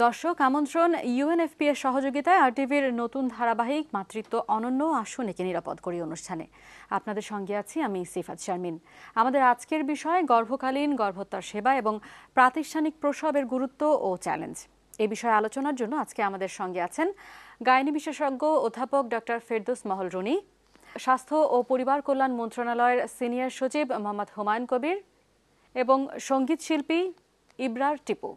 দর্শক আমন্ত্রণ ইউএনএফপি এর সহযোগিতায় আরটিভির নতুন ধারাবাহিক মাতৃত্ব অনন্য আসুন একে নিরাপদ করি অনুষ্ঠানে আপনাদের সঙ্গে আছি আমি সিফাত শারমিন। আমাদের আজকের বিষয় গর্ভকালীন গর্ভোত্তর সেবা এবং প্রাতিষ্ঠানিক প্রসবের গুরুত্ব ও চ্যালেঞ্জ। এই বিষয়ে আলোচনার জন্য আজকে আমাদের সঙ্গে আছেন গাইনি বিশেষজ্ঞ অধ্যাপক ডক্টর ফেরদৌস মহল রুনি, স্বাস্থ্য ও পরিবার কল্যাণ মন্ত্রণালয়ের সিনিয়র সচিব মোহাম্মদ হুমায়ুন কবির এবং সঙ্গীত শিল্পী ইবরার টিপু।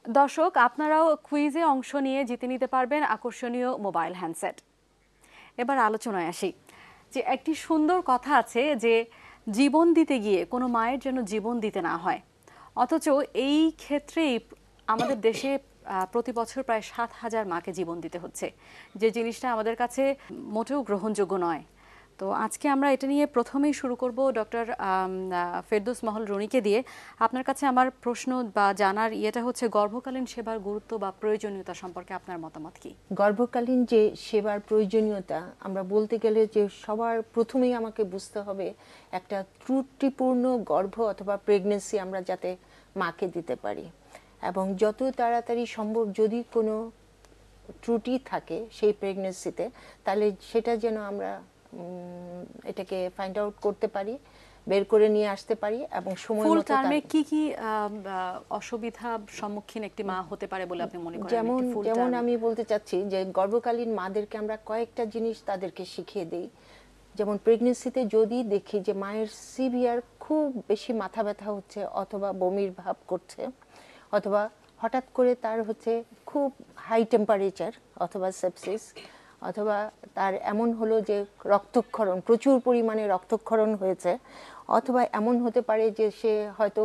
দর্শক আপনারাও কুইজে অংশ নিয়ে জিতে নিতে পারবেন আকর্ষণীয় মোবাইল হ্যান্ডসেট। এবার আলোচনায় আসি যে একটি সুন্দর কথা আছে যে জীবন দিতে গিয়ে কোনো মায়ের যেন জীবন দিতে না হয়, অথচ এই ক্ষেত্রেই আমাদের দেশে প্রতি বছর প্রায় 7,000 মাকে জীবন দিতে হচ্ছে, যে জিনিসটা আমাদের কাছে মোটেও গ্রহণযোগ্য নয়। তো আজকে আমরা এটা নিয়ে প্রথমেই শুরু করব ডক্টর ফেরদৌস মহল রুনিকে দিয়ে। আপনার কাছে আমার প্রশ্ন বা জানার ইয়েটা হচ্ছে গর্ভকালীন সেবার গুরুত্ব বা প্রয়োজনীয়তা সম্পর্কে আপনার মতামত কি? গর্ভকালীন যে সেবার প্রয়োজনীয়তা আমরা বলতে গেলে যে সবার প্রথমেই আমাকে বুঝতে হবে একটা ত্রুটিপূর্ণ গর্ভ অথবা প্রেগনেন্সি আমরা যাতে মাকে দিতে পারি, এবং যত তাড়াতাড়ি সম্ভব যদি কোনো ত্রুটি থাকে সেই প্রেগনেন্সিতে তাহলে সেটা যেন আমরা এটাকে ফাইন্ড আউট করতে পারি, বের করে নিয়ে আসতে পারি এবং সময় মতো। টার্মে কি কি অসুবিধা সম্মুখীন একটি মা হতে পারে বলে আপনি মনে করেন? যেমন আমি বলতে চাচ্ছি যে গর্ভকালীন মাদেরকে আমরা কয়েকটা জিনিস তাদেরকে শিখিয়ে দেই। যেমন প্রেগনেন্সিতে যদি দেখি যে মায়ের সিভিয়ার খুব বেশি মাথা ব্যথা হচ্ছে অথবা বমির ভাব করছে, অথবা হঠাৎ করে তার হচ্ছে খুব হাই টেম্পারেচার অথবা সেপসিস, অথবা তার এমন হলো যে রক্তক্ষরণ, প্রচুর পরিমাণে রক্তক্ষরণ হয়েছে, অথবা এমন হতে পারে যে সে হয়তো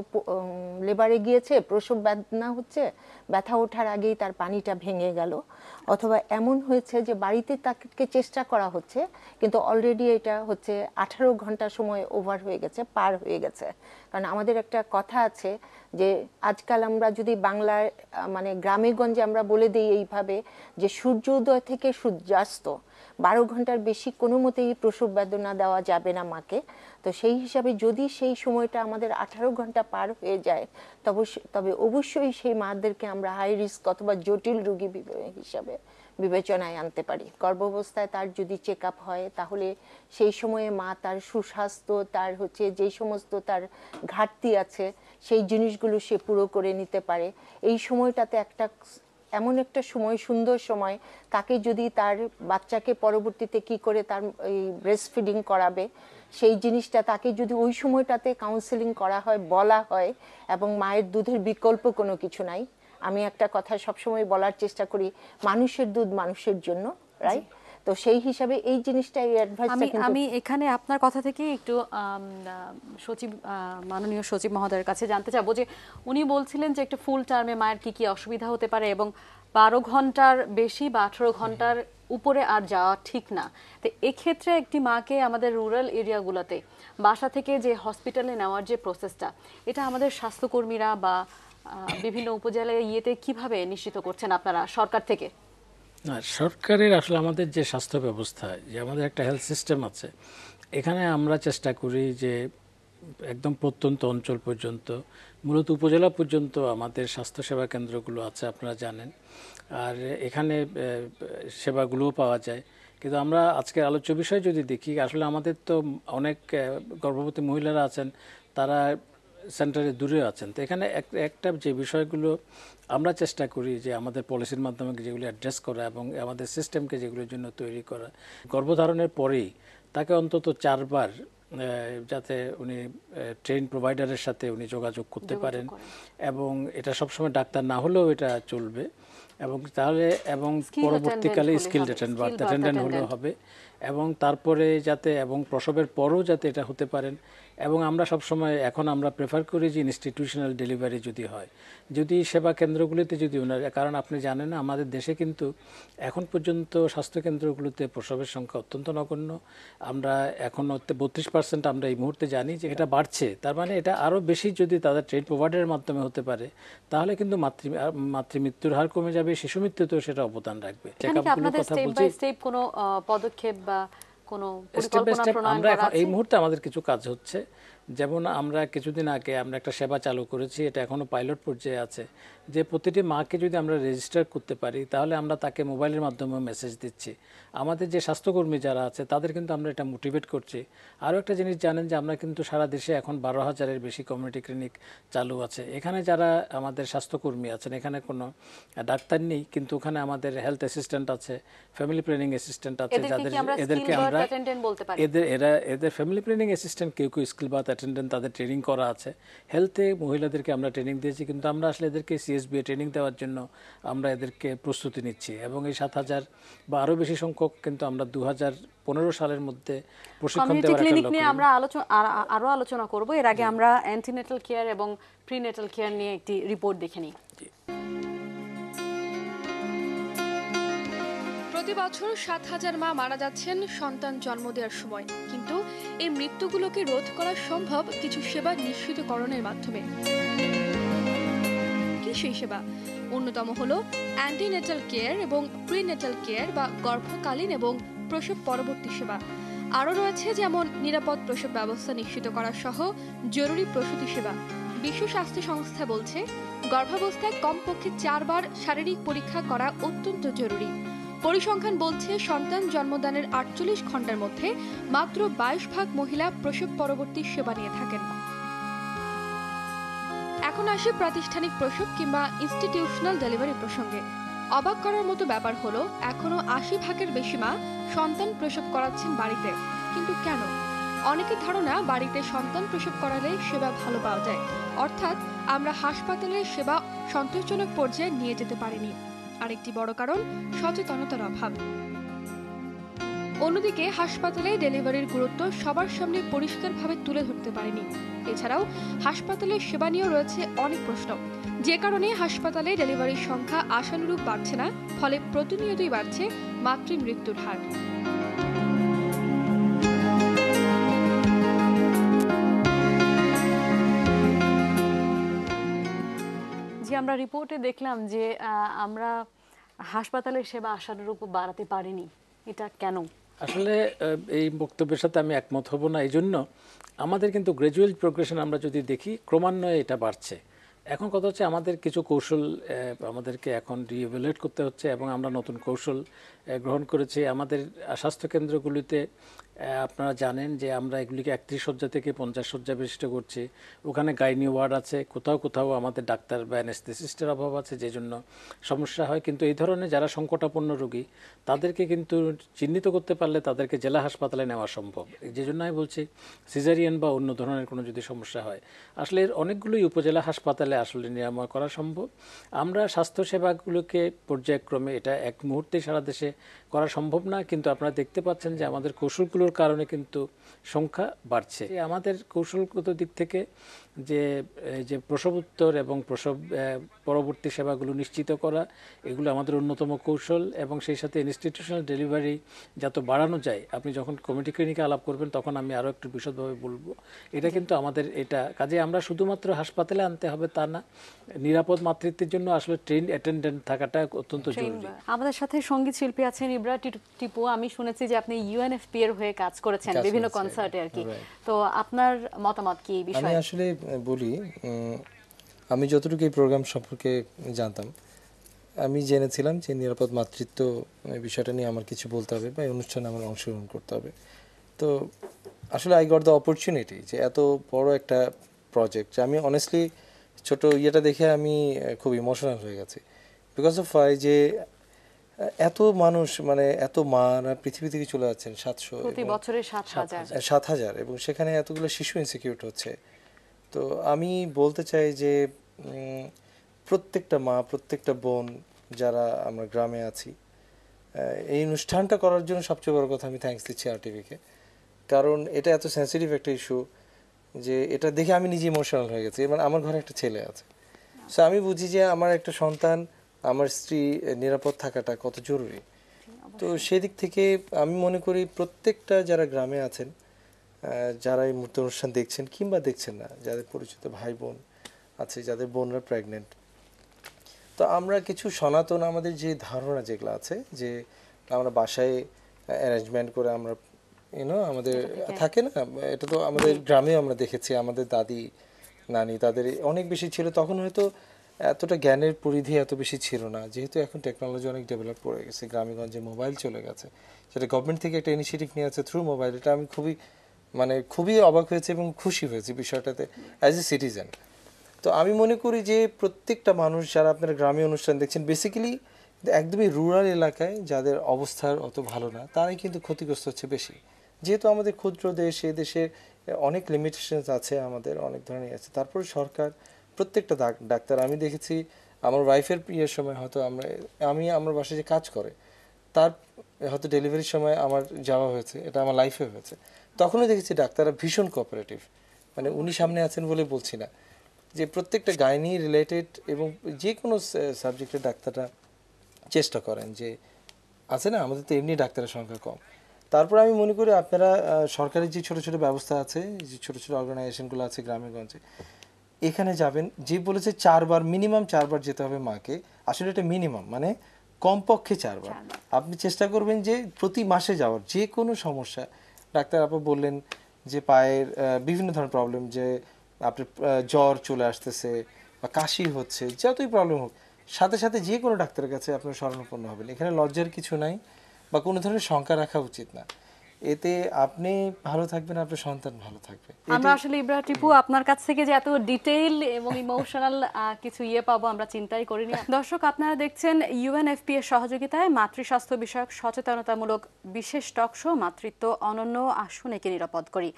লেবারে গিয়েছে, প্রসব বেদনা হচ্ছে, ব্যথা ওঠার আগেই তার পানিটা ভেঙে গেল, অথবা এমন হয়েছে যে বাড়িতে তাকে চেষ্টা করা হচ্ছে কিন্তু অলরেডি এটা হচ্ছে 18 ঘন্টা সময় ওভার হয়ে গেছে, পার হয়ে গেছে। কারণ আমাদের একটা কথা আছে যে আজকাল আমরা যদি বাংলার মানে গ্রামে গঞ্জে আমরা বলে দিই এইভাবে যে সূর্যোদয় থেকে সূর্যাস্ত 12 ঘন্টার বেশি কোনো মতেই প্রসব বেদনা দেওয়া যাবে না মাকে। তো সেই হিসাবে যদি সেই সময়টা আমাদের 18 ঘন্টা পার হয়ে যায় তবে অবশ্যই সেই মাদেরকে আমরা হাই রিস্ক অথবা জটিল রোগী হিসাবে বিবেচনায় আনতে পারি। গর্ভাবস্থায় তার যদি চেক আপ হয় তাহলে সেই সময়ে মা তার সুস্বাস্থ্য, তার হচ্ছে যেই সমস্ত তার ঘাটতি আছে সেই জিনিসগুলো সে পুরো করে নিতে পারে। এই সময়টাতে এমন একটা সময়, সুন্দর সময়, তাকে যদি তার বাচ্চাকে পরবর্তীতে কি করে তার এই ব্রেস্ট ফিডিং করাবে সেই জিনিসটা তাকে যদি ওই সময়টাতে কাউন্সেলিং করা হয়, বলা হয়, এবং মায়ের দুধের বিকল্প কোনো কিছু নাই। আমি একটা কথা সবসময় বলার চেষ্টা করি, মানুষের দুধ মানুষের জন্য, রাইট? তো সেই হিসাবে এই জিনিসটা, এই অ্যাডভাইসটা কিন্তু আমি এখানে আপনার কথা থেকে একটু সচিব মাননীয় সচিব মহোদয়ের কাছে জানতে চাবো যে উনি বলছিলেন যে একটা ফুল টার্মে মায়ের কি কি অসুবিধা হতে পারে এবং 12 ঘন্টার বেশি বা 18 ঘন্টার উপরে আর যাওয়া ঠিক না। তো এক্ষেত্রে একটি মাকে আমাদের রুরাল এরিয়াগুলোতে বাসা থেকে যে হসপিটালে নেওয়ার যে প্রসেসটা, এটা আমাদের স্বাস্থ্যকর্মীরা বা বিভিন্ন উপজেলায় কিভাবে নিশ্চিত করছেন আপনারা সরকার থেকে? না, সরকারের আসলে আমাদের যে স্বাস্থ্য ব্যবস্থা, যে আমাদের একটা হেলথ সিস্টেম আছে, এখানে আমরা চেষ্টা করি যে একদম প্রত্যন্ত অঞ্চল পর্যন্ত, মূলত উপজেলা পর্যন্ত আমাদের স্বাস্থ্যসেবা কেন্দ্রগুলো আছে, আপনারা জানেন, আর এখানে সেবাগুলোও পাওয়া যায়। কিন্তু আমরা আজকের আলোচ্য বিষয় যদি দেখি, আসলে আমাদের তো অনেক গর্ভবতী মহিলারা আছেন, তারা সেন্টারে দূরে আছেন। তো এখানে একটা যে বিষয়গুলো আমরা চেষ্টা করি যে আমাদের পলিসির মাধ্যমে যেগুলো অ্যাড্রেস করা এবং আমাদের সিস্টেমকে যেগুলোর জন্য তৈরি করা, গর্ভধারণের পরেই তাকে অন্তত 4 বার যাতে উনি ট্রেন প্রোভাইডারের সাথে উনি যোগাযোগ করতে পারেন, এবং এটা সবসময় ডাক্তার না হলেও এটা চলবে, এবং তাহলে এবং পরবর্তীকালে স্কিলড অ্যাটেন্ডেন্ট হলেও হবে, এবং তারপরে যাতে এবং প্রসবের পরও যাতে এটা হতে পারেন। এবং আমরা সবসময় এখন আমরা প্রেফার করি যে ইনস্টিটিউশনাল ডেলিভারি যদি হয়, যদি সেবা কেন্দ্রগুলিতে যদি ওনারা, কারণ আপনি জানেন আমাদের দেশে কিন্তু এখন পর্যন্ত স্বাস্থ্যকেন্দ্রগুলোতে প্রসবের সংখ্যা অত্যন্ত নগণ্য। আমরা এখনও 32% আমরা এই মুহূর্তে জানি যে এটা বাড়ছে। তার মানে এটা আরও বেশি যদি তাদের ট্রেন প্রোভাইডারের মাধ্যমে হতে পারে তাহলে কিন্তু মাতৃমৃত্যুর হার কমে যাবে, শিশু মৃত্যুতেও সেটা অবদান রাখবে। পদক্ষেপ বা কোনো আমরা এই মুহূর্তে আমাদের কিছু কাজ হচ্ছে, যেমন আমরা কিছুদিন আগে আমরা একটা সেবা চালু করেছি, এটা এখনও পাইলট পর্যায়ে আছে, যে প্রতিটি মাকে যদি আমরা রেজিস্টার করতে পারি তাহলে আমরা তাকে মোবাইলের মাধ্যমে মেসেজ দিচ্ছি। আমাদের যে স্বাস্থ্যকর্মী যারা আছে তাদের কিন্তু আমরা এটা মোটিভেট করছি। আরও একটা জিনিস জানেন যে আমরা কিন্তু সারা দেশে এখন 12,000-এর বেশি কমিউনিটি ক্লিনিক চালু আছে। এখানে যারা আমাদের স্বাস্থ্যকর্মী আছেন, এখানে কোনো ডাক্তার নেই, কিন্তু ওখানে আমাদের হেলথ অ্যাসিস্ট্যান্ট আছে, ফ্যামিলি প্ল্যানিং অ্যাসিস্ট্যান্ট আছে, যাদের এদেরকে আমরা এদের ফ্যামিলি প্ল্যানিং অ্যাসিস্ট্যান্ট কেউ কেউ স্কিল বার্থ অ্যাটেন্ডেন্ট তাদের ট্রেনিং করা আছে। হেলথে মহিলাদেরকে আমরা ট্রেনিং দিয়েছি, কিন্তু আমরা আসলে এদেরকে সিএসবিএ ট্রেনিং দেওয়ার জন্য আমরা এদেরকে প্রস্তুতি নিচ্ছি এবং এই 7,000 বা আরও বেশি সংখ্যক কিন্তু আমরা 2015 সালের মধ্যে প্রশিক্ষণ দেওয়ার ক্লিনিক নিয়ে আমরা আরো আলোচনা করব। এর আগে আমরা অ্যান্টিনেটাল কেয়ার এবং প্রিনেটাল কেয়ার নিয়ে একটি রিপোর্ট দেখে নিই। প্রতি বছর 7,000 মা মারা যাচ্ছেন সন্তান জন্ম দেওয়ার সময়, কিন্তু এই মৃত্যুগুলোকে রোধ করা সম্ভব কিছু সেবা নিশ্চিতকরণের মাধ্যমে। কি সেই সেবা? অন্যতম হলো অ্যান্টিনেটাল কেয়ার এবং প্রিনেটাল কেয়ার বা গর্ভকালীন এবং প্রসব পরবর্তী সেবা। আরও রয়েছে যেমন নিরাপদ প্রসব ব্যবস্থা নিশ্চিত করা সহ জরুরি প্রসূতি সেবা। বিশ্ব স্বাস্থ্য সংস্থা বলছে গর্ভাবস্থায় কমপক্ষে 4 বার শারীরিক পরীক্ষা করা অত্যন্ত জরুরি। পরিসংখ্যান বলছে সন্তান জন্মদানের 48 ঘন্টার মধ্যে মাত্র 22% মহিলা প্রসব পরবর্তী সেবা নিয়ে থাকেন। এখন আসি প্রাতিষ্ঠানিক প্রসব কিংবা ইনস্টিটিউশনাল ডেলিভারি প্রসঙ্গে। অবাক করার মতো ব্যাপার হলো এখনো 80%-এর বেশি মা সন্তান প্রসব করাচ্ছেন বাড়িতে। কিন্তু কেন? অনেকের ধারণা বাড়িতে সন্তান প্রসব করালে সেবা ভালো পাওয়া যায়, অর্থাৎ আমরা হাসপাতালের সেবা সন্তোষজনক পর্যায়ে নিয়ে যেতে পারিনি। আরেকটি বড় কারণ সচেতনতার অভাব। অন্যদিকে হাসপাতালে ডেলিভারির গুরুত্ব সবার সামনে পরিষ্কারভাবে তুলে ধরতে পারেনি। এছাড়াও হাসপাতালের সেবা নিয়েও রয়েছে অনেক প্রশ্ন, যে কারণে হাসপাতালে ডেলিভারির সংখ্যা আশানুরূপ বাড়ছে না, ফলে প্রতিনিয়তই বাড়ছে মাতৃমৃত্যুর হার। আমরা রিপোর্টে দেখলাম যে আমরা হাসপাতালের সেবা আশানুরূপ বাড়াতে পারিনি, এটা কেন? আসলে এই বক্তব্যের সাথে আমি একমত হব না। এই জন্য আমাদের কিন্তু গ্র্যাজুয়াল প্রোগ্রেশন আমরা যদি দেখি ক্রমান্বয়ে এটা বাড়ছে। এখন কথা হচ্ছে আমাদের কিছু কৌশল আমাদেরকে এখন রিইভ্যালুয়েট করতে হচ্ছে এবং আমরা নতুন কৌশল গ্রহণ করেছি। আমাদের স্বাস্থ্যকেন্দ্রগুলিতে আপনারা জানেন যে আমরা এগুলিকে 31 শয্যা থেকে 50 শয্যা বিশিষ্ট করছি। ওখানে গাইনি ওয়ার্ড আছে, কোথাও কোথাও আমাদের ডাক্তার বা অ্যানেস্থেসিস্টের অভাব আছে, যে জন্য সমস্যা হয়। কিন্তু এই ধরনের যারা সংকটাপন্ন রোগী তাদেরকে কিন্তু চিহ্নিত করতে পারলে তাদেরকে জেলা হাসপাতালে নেওয়া সম্ভব। যে জন্য আমি বলছি সিজারিয়ান বা অন্য ধরনের কোনো যদি সমস্যা হয় আসলে এর অনেকগুলোই উপজেলা হাসপাতালে আসলে নিরাময় করা সম্ভব। আমরা স্বাস্থ্যসেবাগুলোকে পর্যায়ক্রমে, এটা এক মুহূর্তে সারা দেশে করা সম্ভব না, কিন্তু আপনারা দেখতে পাচ্ছেন যে আমাদের কৌশলগুলোর কারণে কিন্তু সংখ্যা বাড়ছে। আমাদের কৌশলগত দিক থেকে যে প্রসবোত্তর এবং প্রসব পরবর্তী সেবাগুলো নিশ্চিত করা, এগুলো আমাদের অন্যতম কৌশল। এবং সেই সাথে ইনস্টিটিউশনাল ডেলিভারি যত বাড়ানো যায়, আপনি যখন কমিউনিটি ক্লিনিকে আলাপ করবেন তখন আমি আরও একটু বিশদভাবে বলবো। এটা কিন্তু আমাদের এটা কাজে আমরা শুধুমাত্র হাসপাতালে আনতে হবে তা না, নিরাপদ মাতৃত্বের জন্য আসলে ট্রেন অ্যাটেন্ডেন্ট থাকাটা অত্যন্ত জরুরি। আমাদের সাথে সঙ্গীত শিল্পী আছেন ইব্রা টিপু। আমি শুনেছি যে আপনি ইউএনএফপি এর হয়ে কাজ করেছেন বিভিন্ন কনসার্টে আর কি, তো আপনার মতামত কি এই বিষয়ে? আমি আসলে বলি, আমি যতটুকু এই প্রোগ্রাম সম্পর্কে জানতাম, আমি জেনেছিলাম যে নিরাপদ মাতৃত্ব বিষয়টা নিয়ে আমার কিছু বলতে হবে বা এই অনুষ্ঠানে আমার অংশগ্রহণ করতে হবে। তো আসলে আই গট দ্য অপরচুনিটি যে এত বড় একটা প্রজেক্ট, আমি অনেস্টলি ছোট ইয়েটা দেখে আমি খুব ইমোশনাল হয়ে গেছি। বিকজ অফ যে এত মানুষ, মানে এত মারা পৃথিবী থেকে চলে যাচ্ছেন, 700 প্রতি বছরে 7,000, এবং সেখানে এতগুলো শিশু ইনসিকিউর হচ্ছে। তো আমি বলতে চাই যে প্রত্যেকটা মা, প্রত্যেকটা বোন যারা আমরা গ্রামে আছি, এই অনুষ্ঠানটা করার জন্য সবচেয়ে বড় কথা আমি থ্যাঙ্কস দিচ্ছি আরটিভিকে, কারণ এটা এত সেন্সিটিভ একটা ইস্যু যে এটা দেখে আমি নিজে ইমোশনাল হয়ে গেছি। মানে আমার ঘরে একটা ছেলে আছে, সো আমি বুঝি যে আমার একটা সন্তান, আমার স্ত্রী নিরাপদ থাকাটা কত জরুরি। তো সেদিক থেকে আমি মনে করি প্রত্যেকটা যারা গ্রামে আছেন, যারা এই মুহূর্তে অনুষ্ঠান দেখছেন কিংবা দেখছেন না, যাদের পরিচিত ভাই বোন আছে, যাদের বোনরা প্রেগনেন্ট, তো আমরা কিছু সনাতন আমাদের যে ধারণা যেগুলো আছে, যে আমরা বাসায় অ্যারেঞ্জমেন্ট করে আমরা আমাদের থাকে না, এটা তো আমাদের গ্রামে আমরা দেখেছি, আমাদের দাদি নানি তাদের অনেক বেশি ছিল, তখন হয়তো এতটা জ্ঞানের পরিধি এত বেশি ছিল না, যেহেতু এখন টেকনোলজি অনেক ডেভেলপ করে গেছে, গ্রামে গঞ্জে মোবাইল চলে গেছে, সেটা গভর্নমেন্ট থেকে একটা ইনিশিয়েটিভ নিয়ে আছে থ্রু মোবাইল, এটা আমি খুবই অবাক হয়েছে এবং খুশি হয়েছি বিষয়টাতে অ্যাজ এ সিটিজেন। তো আমি মনে করি যে প্রত্যেকটা মানুষ যারা আপনারা গ্রামীণ অনুষ্ঠান দেখছেন, বেসিক্যালি একদমই রুরাল এলাকায় যাদের অবস্থার অত ভালো না, তারাই কিন্তু ক্ষতিগ্রস্ত হচ্ছে বেশি, যেহেতু আমাদের ক্ষুদ্র দেশ, এই দেশে অনেক লিমিটেশনস আছে, আমাদের অনেক ধরনের আছে। তারপরে সরকার প্রত্যেকটা ডাক্তার আমি দেখেছি, আমার ওয়াইফের ইয়ের সময় হয়তো আমি আমার বাসায় যে কাজ করে তার হয়তো ডেলিভারির সময় আমার যাওয়া হয়েছে, এটা আমার লাইফে হয়েছে, তখনই দেখেছি ডাক্তাররা ভীষণ কোঅপারেটিভ, উনি সামনে আছেন বলে বলছি না, যে প্রত্যেকটা গাইনি রিলেটেড এবং যে কোনো সাবজেক্টের ডাক্তাররা চেষ্টা করেন, যে আছে না আমাদের তো এমনি ডাক্তারের সংখ্যা কম। তারপর আমি মনে করি আপনারা সরকারের যে ছোট ছোট ব্যবস্থা আছে, যে ছোট ছোট অর্গানাইজেশনগুলো আছে গ্রামে গঞ্জে, এখানে যাবেন, যে বলেছে 4 বার মিনিমাম 4 বার যেতে হবে মাকে, আসলে এটা মিনিমাম, কমপক্ষে 4 বার আপনি চেষ্টা করবেন যে প্রতি মাসে যাওয়ার। যে কোনো সমস্যা, ডাক্তার আপনি বললেন যে পায়ের বিভিন্ন ধরনের প্রবলেম, যে আপনার জ্বর চলে আসতেছে বা কাশি হচ্ছে, যতই প্রবলেম হোক, সাথে সাথে যে কোনো ডাক্তারের কাছে আপনার শরণাপন্ন হবেন, এখানে লজ্জার কিছু নাই বা কোনো ধরনের শঙ্কা রাখা উচিত না, এতে আপনি ভালো থাকবেন, আপনার সন্তান ভালো থাকবে। আমরা আসলে ইব্রাহিম টিপু আপনার কাছ থেকে যে এত ডিটেইল এবং ইমোশনাল কিছু পাবো আমরা চিন্তাই করিনি। দর্শক, আপনারা দেখছেন ইউএনএফপি এর সহযোগিতায় মাতৃস্বাস্থ্য বিষয়ক সচেতনতামূলক বিশেষ টক শো মাতৃত্ব অনন্য, আসুন একে নিরাপদ করি।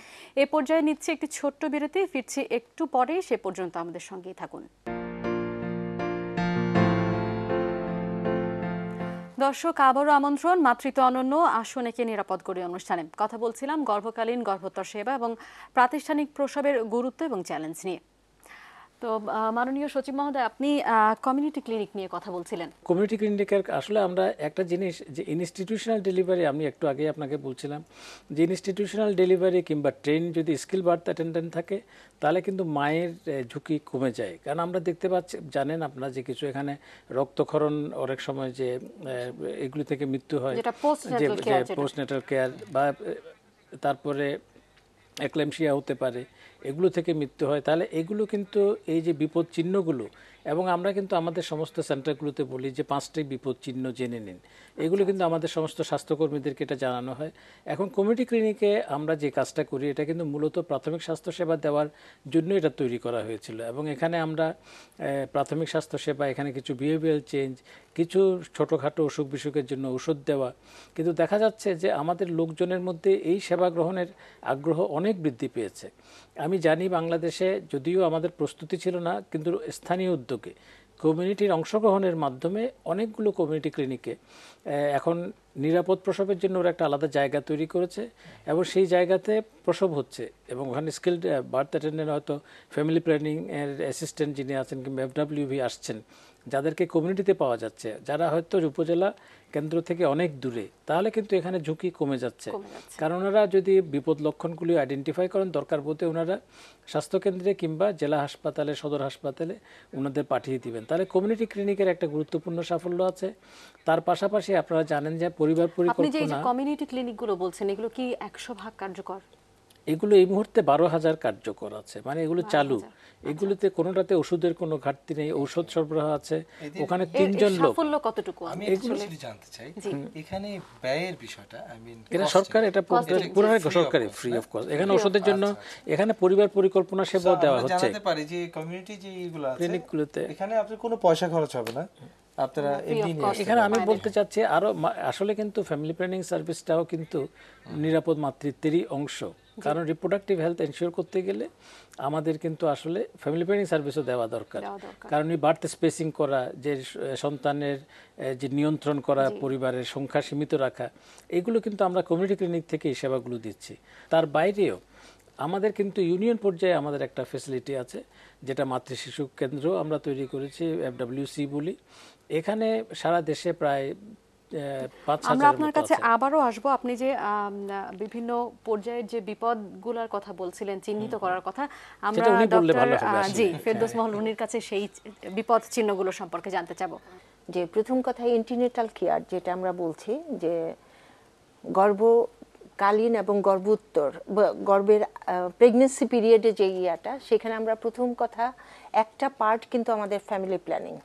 এ পর্যায়ে নিচ্ছে একটি ছোট্ট বিরতি, ফিরছি একটু পরে, সে পর্যন্ত আমাদের সঙ্গেই থাকুন। দর্শক, আবারও আমন্ত্রণ মাতৃত্ব অনন্য, আসুন একে নিরাপদ করি অনুষ্ঠানে। কথা বলছিলাম গর্ভকালীন গর্ভোত্তর সেবা এবং প্রাতিষ্ঠানিক প্রসবের গুরুত্ব এবং চ্যালেঞ্জ নিয়ে। তো মাননীয় সচিব মহোদয়, আপনি কমিউনিটি ক্লিনিক নিয়ে কথা বলছিলেন। কমিউনিটি ক্লিনিকের আসলে আমরা একটা জিনিস, যে ইনস্টিটিউশনাল ডেলিভারি, আমি একটু আগে আপনাকে বলছিলাম যে ইনস্টিটিউশনাল ডেলিভারি কিংবা ট্রেন যদি স্কিল বার্থ অ্যাটেন্ডেন্ট থাকে, তাহলে কিন্তু মায়ের ঝুঁকি কমে যায়। কারণ আমরা দেখতে পাচ্ছি, জানেন আপনারা, যে কিছু এখানে রক্তক্ষরণ অনেক সময় যে এগুলি থেকে মৃত্যু হয়, যে পোস্টনেটাল কেয়ার বা তারপরে অ্যাক্লেমশিয়া হতে পারে, এগুলো থেকে মৃত্যু হয়। তাহলে এগুলো কিন্তু এই যে বিপদ চিহ্নগুলো, এবং আমরা কিন্তু আমাদের সমস্ত সেন্টারগুলোতে বলি যে 5টি বিপদ চিহ্ন জেনে নিন, এগুলো কিন্তু আমাদের সমস্ত স্বাস্থ্যকর্মীদেরকে এটা জানানো হয়। এখন কমিউনিটি ক্লিনিকে আমরা যে কাজটা করি, এটা কিন্তু মূলত প্রাথমিক স্বাস্থ্যসেবা দেওয়ার জন্য এটা তৈরি করা হয়েছিল, এবং এখানে আমরা প্রাথমিক স্বাস্থ্যসেবা, এখানে কিছু বিহেভিয়ারাল চেঞ্জ, কিছু ছোটোখাটো অসুখ বিসুখের জন্য ওষুধ দেওয়া, কিন্তু দেখা যাচ্ছে যে আমাদের লোকজনের মধ্যে এই সেবা গ্রহণের আগ্রহ অনেক বৃদ্ধি পেয়েছে। আমি জানি বাংলাদেশে যদিও আমাদের প্রস্তুতি ছিল না, কিন্তু স্থানীয় উদ্যোগে কমিউনিটির অংশগ্রহণের মাধ্যমে অনেকগুলো কমিউনিটি ক্লিনিকে এখন নিরাপদ প্রসবের জন্য ওরা একটা আলাদা জায়গা তৈরি করেছে, এবং সেই জায়গাতে প্রসব হচ্ছে, এবং ওখানে স্কিলড বার্থ অ্যাটেন্ডেন্ট, হয়তো ফ্যামিলি প্ল্যানিং এর অ্যাসিস্ট্যান্ট যিনি আছেন কিংবা FWV আসছেন, যাদেরকে কমিউনিটিতে পাওয়া যাচ্ছে, যারা হয়তো উপজেলা কেন্দ্র থেকে অনেক দূরে, তাহলে কিন্তু এখানে ঝুঁকি কমে যাচ্ছে। কারণ ওনারা যদি বিপদ লক্ষণগুলি আইডেন্টিফাই করেন, দরকার বোধে ওনারা স্বাস্থ্যকেন্দ্রে কিংবা জেলা হাসপাতালে, সদর হাসপাতালে ওনাদের পাঠিয়ে দিবেন। তাহলে কমিউনিটি ক্লিনিকের একটা গুরুত্বপূর্ণ সাফল্য আছে। তার পাশাপাশি আপনারা জানেন যে পরিবার পরিকল্পনা, কমিউনিটি ক্লিনিকগুলো বলছেন, এগুলো কি 100% কার্যকর? এগুলো এই মুহূর্তে 12,000 কার্যকর আছে, এগুলো চালু। এগুলোতে কোনোটাতে ওষুধের কোনো ঘাটতি নেই, ঔষধ সরবরাহ আছে, ওখানে 3 জন লোক। সাফল্য কতটুকু আমি এগুলো জানতে চাই, এখানে ব্যয়ের বিষয়টা, এটা সরকার, এটা পুরোটাই সরকারি, ফ্রি অফ কস্ট। এখানে ওষুধের জন্য এখানে পরিবার পরিকল্পনা সেবা দেওয়া হচ্ছে। জানাতে পারি যে কমিউনিটি যে এইগুলো আছে ক্লিনিকগুলোতে, এখানে আপনার কোনো পয়সা খরচ হবে না, আপনারা এখানে আমি বলতে চাচ্ছি আরো, আসলে কিন্তু ফ্যামিলি প্ল্যানিং সার্ভিসটাও কিন্তু নিরাপদ মাতৃত্বেরই অংশ। কারণ রিপ্রোডাক্টিভ হেলথ এনশিওর করতে গেলে আমাদের কিন্তু আসলে ফ্যামিলি প্ল্যানিং সার্ভিসও দেওয়া দরকার। কারণ এই বার্থ স্পেসিং করা, যে সন্তানের যে নিয়ন্ত্রণ করা, পরিবারের সংখ্যা সীমিত রাখা, এগুলো কিন্তু আমরা কমিউনিটি ক্লিনিক থেকে এই সেবাগুলো দিচ্ছি। তার বাইরেও আমাদের কিন্তু ইউনিয়ন পর্যায়ে আমাদের একটা ফ্যাসিলিটি আছে, যেটা মাতৃ শিশু কেন্দ্র আমরা তৈরি করেছি, FWC বলি। এখানে সারা দেশে প্রায় 5,000 আমরা আপনার কাছে আবারও আসবো। আপনি যে বিভিন্ন পর্যায়ের যে বিপদগুলোর কথা বলছিলেন, চিহ্নিত করার কথা, আমরা ফেরদৌস মহল উনির কাছে সেই বিপদ চিহ্নগুলো সম্পর্কে জানতে চাবো। যে প্রথম কথা, এন্টিনেটাল কেয়ার যেটা আমরা বলছি, যে কালীন এবং গর্ভোত্তর গর্ভের প্রেগনেন্সি পিরিয়ডে যে ইয়াটা, সেখানে আমরা প্রথম কথা একটা পার্ট কিন্তু আমাদের ফ্যামিলি প্ল্যানিং।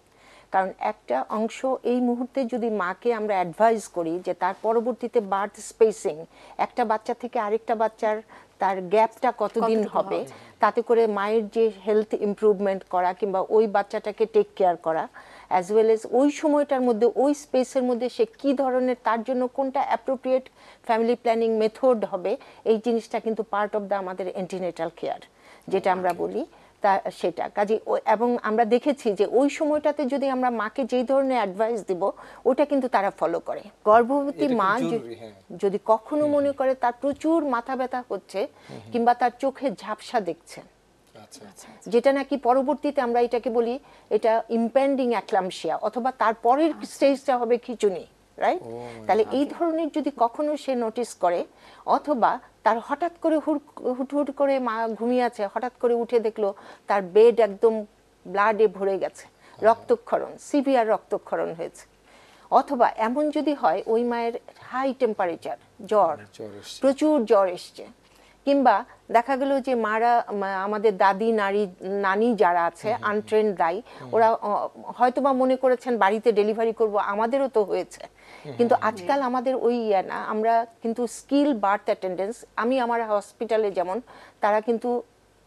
কারণ একটা অংশ এই মুহূর্তে যদি মাকে আমরা অ্যাডভাইস করি যে তার পরবর্তীতে বার্থ স্পেসিং, একটা বাচ্চা থেকে আরেকটা বাচ্চার তার গ্যাপটা কতদিন হবে, তাতে করে মায়ের যে হেলথ ইমপ্রুভমেন্ট করা কিংবা ওই বাচ্চাটাকে টেক কেয়ার করা, অ্যাজ ওয়েল এজ ওই সময়টার মধ্যে ওই স্পেসের মধ্যে সে কী ধরনের, তার জন্য কোনটা অ্যাপ্রোপ্রিয়েট ফ্যামিলি প্ল্যানিং মেথড হবে, এই জিনিসটা কিন্তু পার্ট অফ দ্য আমাদের অ্যান্টিনেটাল কেয়ার যেটা আমরা বলি তা সেটা কাজে। এবং আমরা দেখেছি যে ওই সময়টাতে যদি আমরা মাকে যেই ধরনের অ্যাডভাইস দিব ওটা কিন্তু তারা ফলো করে। গর্ভবতী মা যদি কখনো মনে করে তার প্রচুর মাথা ব্যথা হচ্ছে কিংবা তার চোখে ঝাপসা দেখছে, যেটা নাকি পরবর্তীতে আমরা এটাকে বলি এটা ইম্পেন্ডিং অ্যাক্লামশিয়া, অথবা তার পরের স্টেজটা হবে খিঁচুনি, রাইট? তাহলে এই ধরনের যদি কখনো সে নোটিস করে, অথবা তার হঠাৎ করে হুট করে মা ঘুমিয়ে আছে, হঠাৎ করে উঠে দেখলো তার বেড একদম ব্লাডে ভরে গেছে, রক্তক্ষরণ, সিভিয়ার রক্তক্ষরণ হয়েছে, অথবা এমন যদি হয় ওই মায়ের হাই টেম্পারেচার, জ্বর, প্রচুর জ্বর এসছে, কিংবা দেখা গেল যে মারা আমাদের দাদি নানি যারা আছে আনট্রেন্ড দায়ী, ওরা হয়তোবা মনে করেছেন বাড়িতে ডেলিভারি করব, আমাদেরও তো হয়েছে, কিন্তু আজকাল আমাদের ওই না, আমরা কিন্তু স্কিল বার্থ অ্যাটেন্ডেন্স, আমি আমার হসপিটালে যেমন তারা কিন্তু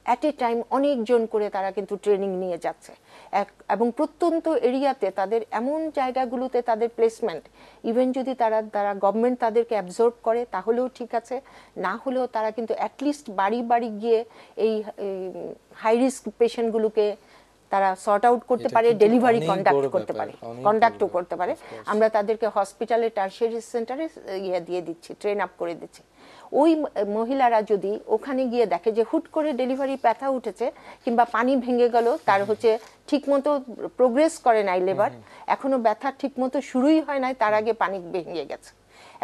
অ্যাট এ টাইম অনেকজন করে তারা কিন্তু ট্রেনিং নিয়ে যাচ্ছে, এবং প্রত্যন্ত এরিয়াতে তাদের এমন জায়গাগুলোতে তাদের প্লেসমেন্ট, ইভেন যদি তারা গভর্নমেন্ট তাদেরকে অ্যাবজর্ব করে তাহলেও ঠিক আছে, না হলেও তারা কিন্তু অ্যাটলিস্ট বাড়ি বাড়ি গিয়ে এই হাই রিস্ক পেশেন্টগুলোকে তারা সর্ট আউট করতে পারে, ডেলিভারি কন্ডাক্টও করতে পারে। আমরা তাদেরকে হসপিটালে টারশিয়ারি সেন্টারে দিয়ে দিচ্ছি, ট্রেন আপ করে দিচ্ছি। ওই মহিলারা যদি ওখানে গিয়ে দেখে যে হুট করে ডেলিভারি ব্যথা উঠেছে কিংবা পানি ভেঙে গেল, তার হচ্ছে ঠিকমতো প্রোগ্রেস করে নাই লেবার, এখনো ব্যথা ঠিকমতো শুরুই হয় নাই, তার আগে পানি ভেঙে গেছে,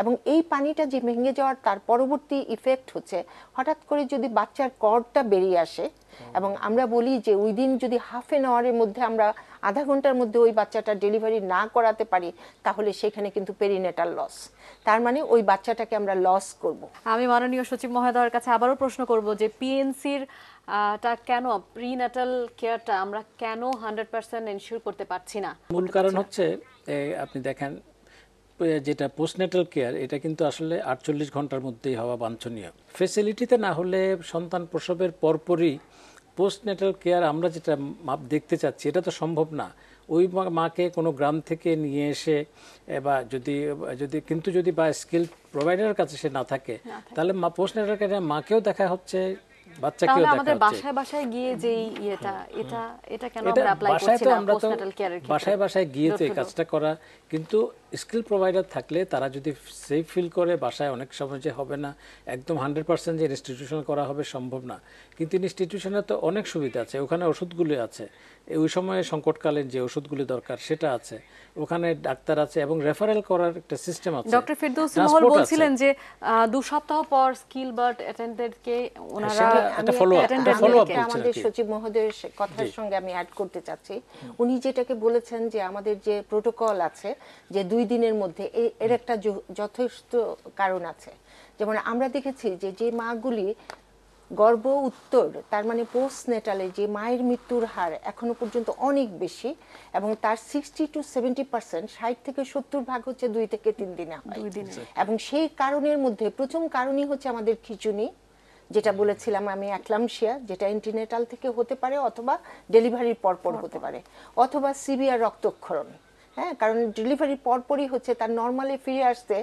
এবং এই পানিটা যে ভেঙে যাওয়ার তার পরবর্তী ইফেক্ট হচ্ছে হঠাৎ করে যদি বাচ্চার কর্ডটা বেরিয়ে আসে, এবং আমরা বলি যে উইদিন যদি হাফ এন আওয়ারের মধ্যে আমরা আধা ঘন্টার মধ্যে ওই বাচ্চাটা ডেলিভারি না করাতে পারি, তাহলে সেখানে কিন্তু পেরিনেটাল লস, তার মানে ওই বাচ্চাটাকে আমরা লস করব। আমি মাননীয় সচিব মহোদয়ের কাছে আবারও প্রশ্ন করব যে পিএনসির টা কেন, প্রিন্যাটাল কেয়ারটা আমরা কেন 100% এনশিওর করতে পারছি না? মূল কারণ হচ্ছে আপনি দেখেন যেটা পোস্টনেটাল কেয়ার, এটা কিন্তু আসলে 48 ঘন্টার মধ্যেই হওয়া বাঞ্ছনীয়। ফেসিলিটিতে না হলে সন্তান প্রসবের পরপরই পোস্টনেটাল কেয়ার আমরা যেটা দেখতে চাচ্ছি এটা তো সম্ভব না। ওই মাকে কোনো গ্রাম থেকে নিয়ে এসে বা যদি বা স্কিল প্রোভাইডারের কাছে সে না থাকে, তাহলে পোস্টনেটাল কেয়ারে মাকেও দেখা হচ্ছে, বাচ্চাকেও দেখা হচ্ছে। আমাদের বাসায় গিয়ে যে এটা কেন আমরা অ্যাপ্লাই করছি না পোস্টনেটাল কেয়ারের ক্ষেত্রে? বাসায় গিয়ে তো এই কাজটা করা, কিন্তু স্কিল প্রোভাইডার থাকলে তারা যদি সেফ ফিল করে, বাসায় অনেক সময় যে হবে না একদম 100% যে ইনস্টিটিউশন করা হবে সম্ভব না, কিন্তু ইনস্টিটিউশনে তো অনেক সুবিধা আছে, ওখানে ওষুধগুলো আছে, ওই সময়ে সংকটকালীন যে ওষুধগুলো দরকার সেটা আছে, ওখানে ডাক্তার আছে এবং রেফারেল করার একটা সিস্টেম আছে। ডক্টর ফেরদৌসী মহল বলছিলেন যে 2 সপ্তাহ পর স্কিল বার্থ অ্যাটেন্ডেন্টকে ওনারা আমাদের সচিব মহোদয়ের কথার সঙ্গে আমি অ্যাড করতে চাচ্ছি, উনি যেটাকে বলেছেন যে আমাদের যে প্রোটোকল আছে যে 2 দিনের মধ্যে, এর একটা যথেষ্ট কারণ আছে। যেমন আমরা দেখেছি যে মাগুলি গর্ভ উত্তর, তার মানে পোস্টনেটালে যে মায়ের মৃত্যুর হার এখনো পর্যন্ত অনেক বেশি, এবং তার 60 to 70%, 60 থেকে 70% হচ্ছে 2 থেকে 3 দিনে হয়। এবং সেই কারণের মধ্যে প্রথম কারণই হচ্ছে আমাদের খিঁচুনি, যেটা বলেছিলাম আমি, অ্যাক্লামশিয়া, যেটা ইন্টিনেটাল থেকে হতে পারে অথবা ডেলিভারির পরপর হতে পারে, অথবা সিভিয়ার রক্তক্ষরণ। হ্যাঁ, কারণ ডেলিভারির পরপরই হচ্ছে তার নর্মালি ফিরে আসতে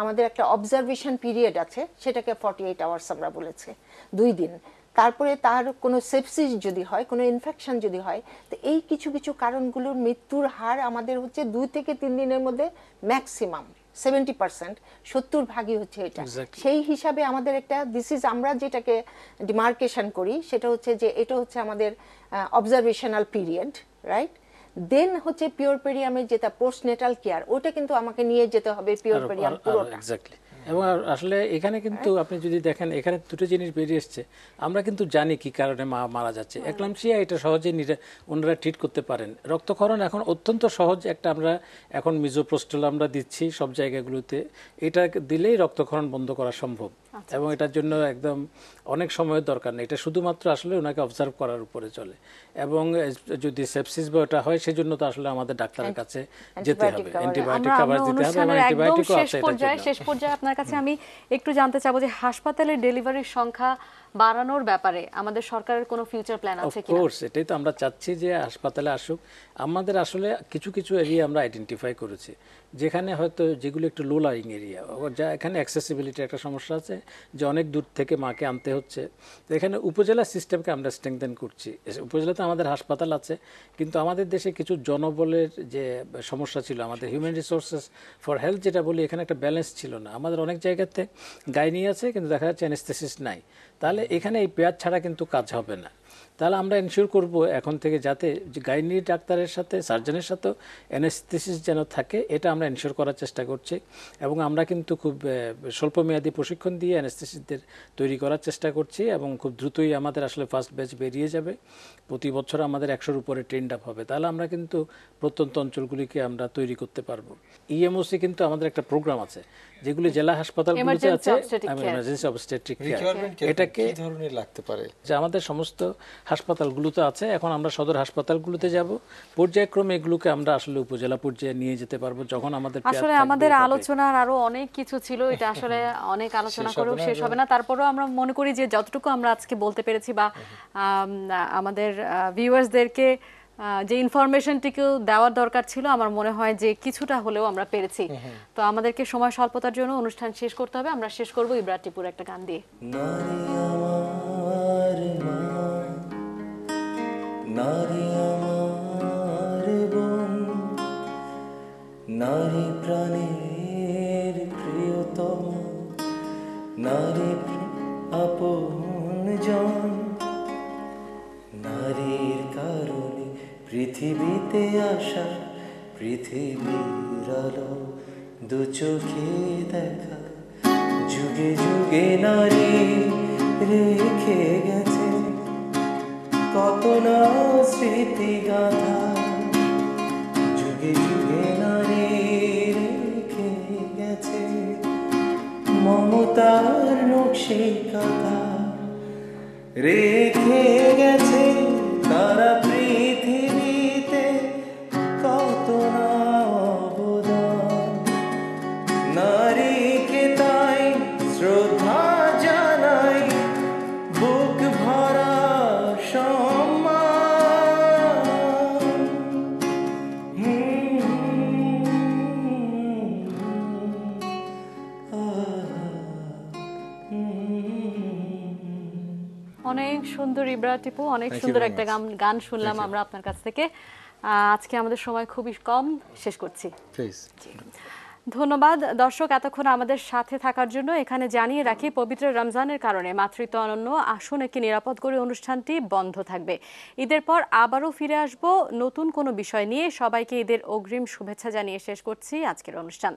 আমাদের একটা অবজারভেশন পিরিয়ড আছে, সেটাকে 48 আওয়ার্স আমরা বলেছি, 2 দিন। তারপরে তার কোনো সেপসিস যদি হয়, কোনো ইনফেকশন যদি হয়, তো এই কিছু কারণগুলোর মৃত্যুর হার আমাদের হচ্ছে 2 থেকে 3 দিনের মধ্যে ম্যাক্সিমাম 70%, 70% হচ্ছে এটা। সেই হিসাবে আমাদের একটা আমরা যেটাকে ডিমার্কেশন করি সেটা হচ্ছে যে এটা হচ্ছে আমাদের অবজারভেশনাল পিরিয়ড, রাইট? দেন হচ্ছে পিওর পেরিয়ামের যেটা পোস্টনেটাল কেয়ার, ওটা কিন্তু আমাকে নিয়ে যেতে হবে পিওর পেরিয়াম পুরোটা। এবং আসলে এখানে কিন্তু আপনি যদি দেখেন এখানে দুটো জিনিস বেরিয়ে এসছে। আমরা কিন্তু জানি কি কারণে মা মারা যাচ্ছে। একলামশিয়া এটা সহজে ওনারা ট্রিট করতে পারেন। রক্তক্ষরণ এখন অত্যন্ত সহজ একটা, আমরা এখন মিজোপ্রোস্টল আমরা দিচ্ছি সব জায়গাগুলোতে, এটা দিলেই রক্তক্ষরণ বন্ধ করা সম্ভব। এবং এটার জন্য একদম অনেক সময়ের দরকার নেই, এটা শুধুমাত্র আসলে ওনাকে অবজার্ভ করার উপরে চলে। এবং যদি সেপসিস বা ওটা হয় সেজন্য তো আসলে আমাদের ডাক্তারের কাছে যেতে হবে, অ্যান্টিবায়োটিক কভার দিতে হবে, এবং অ্যান্টিবায়োটিকও আছে এটার জন্য। শেষ পর্যায়ে আপনার কাছে আমি একটু জানতে চাবো যে হাসপাতালে ডেলিভারির সংখ্যা বাড়ানোর ব্যাপারে আমাদের সরকারের কোনো ফিউচার প্ল্যান আছে কিনা? অফকোর্স, এটাই তো আমরা চাচ্ছি যে হাসপাতালে আসুক। আমাদের আসলে কিছু কিছু এরিয়া আমরা আইডেন্টিফাই করেছি যেখানে হয়তো যেগুলো একটু লো লাইং এরিয়া, যা এখানে অ্যাক্সেসিবিলিটি একটা সমস্যা আছে, যে অনেক দূর থেকে মাকে আনতে হচ্ছে। তো এখানে উপজেলা সিস্টেমকে আমরা স্ট্রেংথেন করছি। উপজেলাতে আমাদের হাসপাতাল আছে, কিন্তু আমাদের দেশে কিছু জনবলের যে সমস্যা ছিল, আমাদের হিউম্যান রিসোর্সেস ফর হেলথ যেটা বলি, এখানে একটা ব্যালেন্স ছিল না। আমাদের অনেক জায়গাতে গাইনি আছে কিন্তু দেখা যাচ্ছে অ্যানেস্থেসিস নাই। তাহলে এখানে এই পেয়ার ছাড়া কিন্তু কাজ হবে না। তাহলে আমরা এনশিওর করব এখন থেকে যাতে গাইনি ডাক্তারের সাথে সার্জনের সাথেও অ্যানেস্থেসিস যেন থাকে, এটা আমরা এনশিওর করার চেষ্টা করছি। এবং আমরা কিন্তু খুব স্বল্পমেয়াদী প্রশিক্ষণ দিয়ে অ্যানেস্থেসিসদের তৈরি করার চেষ্টা করছি, এবং খুব দ্রুতই আমাদের আসলে ফার্স্ট ব্যাচ বেরিয়ে যাবে। প্রতি বছর আমাদের 100-র উপরে ট্রেন্ড আপ হবে। তাহলে আমরা কিন্তু প্রত্যন্ত অঞ্চলগুলিকে আমরা তৈরি করতে পারবো। ইএমওসি কিন্তু আমাদের একটা প্রোগ্রাম আছে যেগুলি জেলা হাসপাতালগুলোতে আছে, এমার্জেন্সি অবস্টেট্রিক কেয়ার। এটাকে কি ধরনের লাগতে পারে যে আমাদের সমস্ত হাসপাতালগুলোতে আছে। এখন আমরা সদর হাসপাতালগুলোতে যাব, পর্যায়ক্রমে এগুলোকে আমরা আসলে উপজেলা পর্যায়ে নিয়ে যেতে পারবো যখন আমাদের আসলে আমাদের আলোচনার আরো অনেক কিছু ছিল, এটা আসলে অনেক আলোচনা করেও শেষ হবে না। তারপরেও আমরা মনে করি যে যতটুকু আমরা আজকে বলতে পেরেছি বা আমাদের ভিউয়ার্সদেরকে যে ইনফরমেশনটিকে দেওয়ার দরকার ছিল, আমার মনে হয় যে কিছুটা হলেও আমরা পেরেছি। তো আমাদেরকে সময় স্বল্পতার জন্য অনুষ্ঠান শেষ করতে হবে। আমরা শেষ করব ইব্রা টিপুর একটা গান দিয়ে। নারী আমার বোন, নারী প্রাণের প্রিয়তম, নারী আপনজন, নারীর কারণে পৃথিবীতে আসা, পৃথিবীর আলো দু চোখে দেখা, যুগে যুগে নারী রেখে গেছে কত না স্মৃতি গাথা, যুগে যুগে নারী রেখে গেছে মমতার নকশি কাঁথা, রেখে গেছে তারা পৃথিবীতে কত না অবদান। নারীকে তাই শ্রদ্ধা জানাই, বুক ভরা অনেক সুন্দর ইব্রা টিপু, অনেক সুন্দর একটা গান শুনলাম আমরা আপনার কাছ থেকে। আজকে আমাদের সময় খুবই কম, শেষ করছি। ধন্যবাদ দর্শক এতক্ষণ আমাদের সাথে থাকার জন্য। এখানে জানিয়ে রাখি, পবিত্র রমজানের কারণে মাতৃত্ব অনন্য আসুন একে নিরাপদ করে অনুষ্ঠানটি বন্ধ থাকবে। ঈদের পর আবারও ফিরে আসব নতুন কোনো বিষয় নিয়ে। সবাইকে ঈদের অগ্রিম শুভেচ্ছা জানিয়ে শেষ করছি আজকের অনুষ্ঠান।